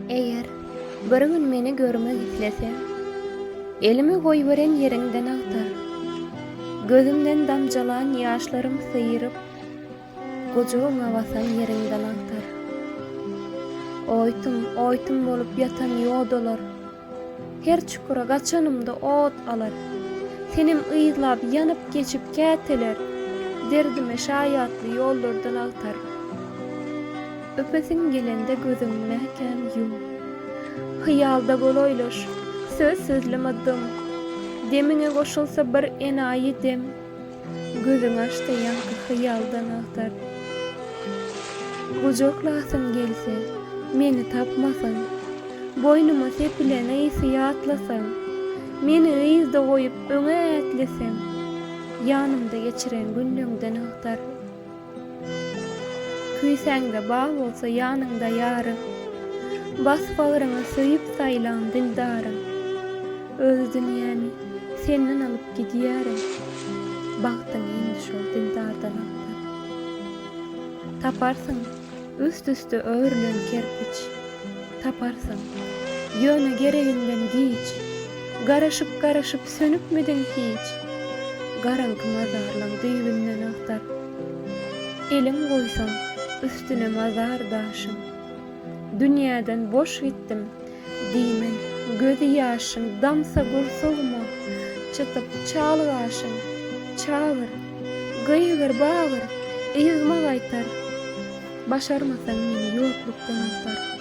Eger bir gün meni görmek isleseň, elimi goýberen ýeriňden agtar. Gözümden damjalan ýaşlarym syýryp, gojugyňa basan ýeriňden agtar. Oytum bolup ýatan ýodalar, her çukura gaçanymda ot alar. Senim ýyzlap ýanyp geçip käteler, derdime şaýatly ýollardan agtar. Öpesin gelende gözüň mäkem ýum. Hyýalda goloýlaş, söz sözlemedim. Demine goşulsa bir enayi dem. Gözüň açdy ýanky hyýaldan agtar. Gojoklasym gelse, meni tapmasaň, boynuma sepilen ysy ýatlasaň, meni ýyzda goýup öňe ätleseň, ýanymda geçiren günlüňden agtar. Küýsäňde baý bolsa ýanyňda ýary, bas bagryňa syýyp saýlan dildary. Öz dünýäni senden alyp gidýärim, bagtyň endi şol dildardan agtar. Taparsyň üst-üste öwrilen kerpiç, taparsyň ýöne gereginden giç, garaşyp sönüpmedin hiç, garanky mazarlaň düýbinden agtar. Eliň goýsaň üstüne mazar daşym, dünýäden boş gitdim diýmen, gözi ýaşyň damsa gursugma, çytyp çalgaşyň, çağır, gıýgyr bagyr, ýyzma gaýtar, başarmasaň meni ýoklukdan agtar.